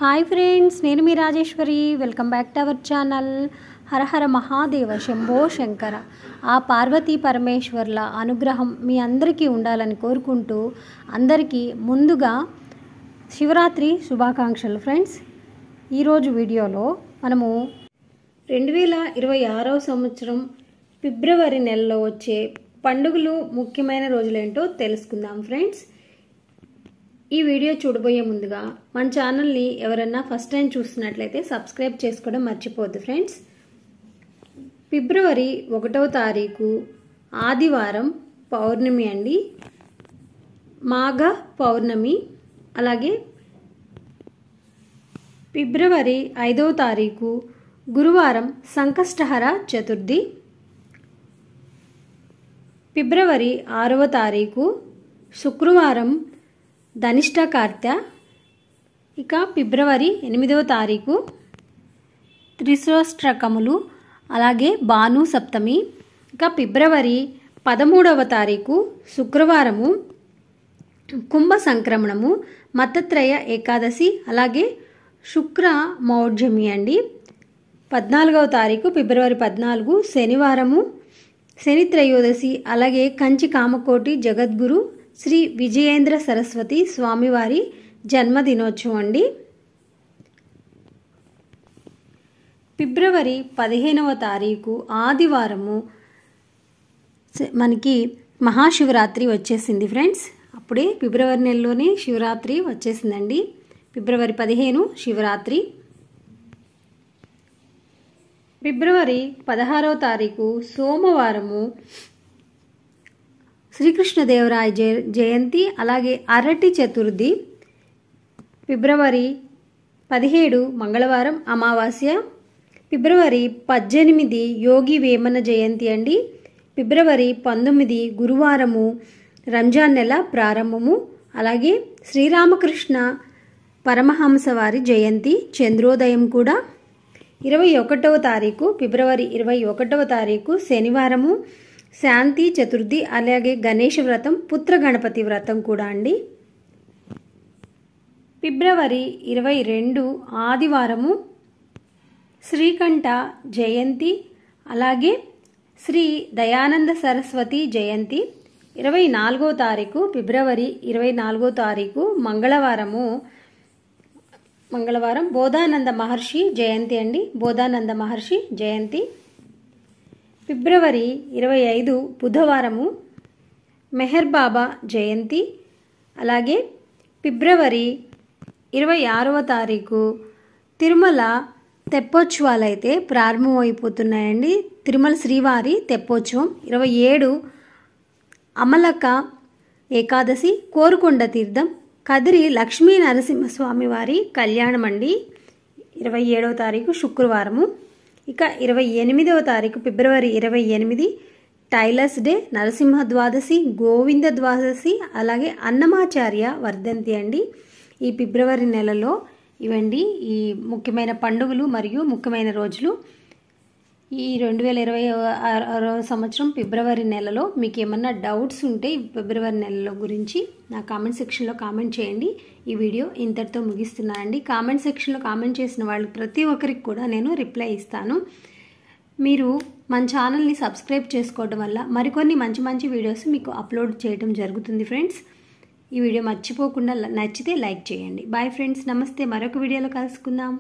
Hi friends, నేను మీ Rajeshwari. Welcome back to our channel. Hara Hara Mahadeva Shambho Shankara. ఆ పార్వతీ పరమేశ్వర్ల అనుగ్రహం మీ అందరికీ ఉండాలని కోరుకుంటూ అందరికీ ముందుగా శివరాత్రి శుభాకాంక్షలు. ఫ్రెండ్స్, ఈరోజు వీడియోలో మనము 2026వ సంవత్సరం ఫిబ్రవరి నెలలో వచ్చే పండుగలు ముఖ్యమైన రోజులేంటో తెలుసుకుందాం. ఫ్రెండ్స్, ఈ వీడియో చూడబోయే ముందుగా మన ఛానల్ని ఎవరన్నా ఫస్ట్ టైం చూస్తున్నట్లయితే సబ్స్క్రైబ్ చేసుకోవడం మర్చిపోద్దు. ఫ్రెండ్స్, ఫిబ్రవరి 1వ తారీఖు ఆదివారం పౌర్ణమి అండి, మాఘ పౌర్ణమి. అలాగే ఫిబ్రవరి 5వ తారీఖు గురువారం సంకష్టహర చతుర్థి. ఫిబ్రవరి 6వ తారీఖు శుక్రవారం ధనిష్ట కార్తె. ఇక ఫిబ్రవరి 8వ తారీఖు త్రిశోష్ట్రకములు, అలాగే భాను సప్తమి. ఇక ఫిబ్రవరి 13వ తారీఖు శుక్రవారము కుంభ సంక్రమణము, మత్తత్రయ ఏకాదశి, అలాగే శుక్ర మౌఢ్యమి అండి. 14వ తారీఖు ఫిబ్రవరి 14 శనివారము శని త్రయోదశి, అలాగే కంచి కామకోటి జగద్గురు శ్రీ విజయేంద్ర సరస్వతి స్వామివారి జన్మదినోత్సవం అండి. ఫిబ్రవరి 15వ తారీఖు ఆదివారము మనకి మహాశివరాత్రి వచ్చేసింది. ఫ్రెండ్స్, అప్పుడే ఫిబ్రవరి నెలలోనే శివరాత్రి వచ్చేసిందండి. ఫిబ్రవరి 15 శివరాత్రి. ఫిబ్రవరి 16వ తారీఖు సోమవారము శ్రీకృష్ణదేవరాయ జయంతి, అలాగే అరటి చతుర్థి. ఫిబ్రవరి 17 మంగళవారం అమావాస్య. ఫిబ్రవరి 18 యోగి వేమన జయంతి అండి. ఫిబ్రవరి 19 గురువారము రంజాన్ నెల ప్రారంభము, అలాగే శ్రీరామకృష్ణ పరమహంస వారి జయంతి చంద్రోదయం కూడా. 21వ తారీఖు ఫిబ్రవరి 21వ తారీఖు శనివారము శాంతి చతుర్థి, అలాగే గణేష వ్రతం, పుత్ర గణపతి వ్రతం కూడా అండి. ఫిబ్రవరి 22 ఆదివారము శ్రీకంఠ జయంతి, అలాగే శ్రీ దయానంద సరస్వతి జయంతి. 24వ తారీఖు ఫిబ్రవరి 24వ తారీఖు మంగళవారం బోధానంద మహర్షి జయంతి అండి. బోధానంద మహర్షి జయంతి. ఫిబ్రవరి 25 బుధవారము మెహర్ బాబా జయంతి. అలాగే ఫిబ్రవరి 26వ తారీఖు తిరుమల తెప్పోత్సవాలు అయితే ప్రారంభమైపోతున్నాయండి. తిరుమల శ్రీవారి తెప్పోత్సవం. 27 అమలక ఏకాదశి, కోరుకొండ తీర్థం, కదిరి లక్ష్మీ నరసింహస్వామి వారి కళ్యాణం అండి. 27వ తారీఖు శుక్రవారము. ఇక 28వ తారీఖు ఫిబ్రవరి 28 టైలర్స్ డే, నరసింహ ద్వాదశి, గోవింద ద్వాదశి, అలాగే అన్నమాచార్య వర్ధంతి అండి. ఈ ఫిబ్రవరి నెలలో ఇవండి ఈ ముఖ్యమైన పండుగలు మరియు ముఖ్యమైన రోజులు. ఈ 2026వ సంవత్సరం ఫిబ్రవరి నెలలో మీకు ఏమన్నా డౌట్స్ ఉంటే ఫిబ్రవరి నెలలో గురించి నా కామెంట్ సెక్షన్లో కామెంట్ చేయండి. ఈ వీడియో ఇంతటితో ముగిస్తున్నానండి. కామెంట్ సెక్షన్లో కామెంట్ చేసిన వాళ్ళు ప్రతి ఒక్కరికి కూడా నేను రిప్లై ఇస్తాను. మీరు మన ఛానల్ని సబ్స్క్రైబ్ చేసుకోవడం వల్ల మరికొన్ని మంచి మంచి వీడియోస్ మీకు అప్లోడ్ చేయడం జరుగుతుంది. ఫ్రెండ్స్, ఈ వీడియో మర్చిపోకుండా నచ్చితే లైక్ చేయండి. బాయ్ ఫ్రెండ్స్, నమస్తే. మరొక వీడియోలో కలుసుకుందాం.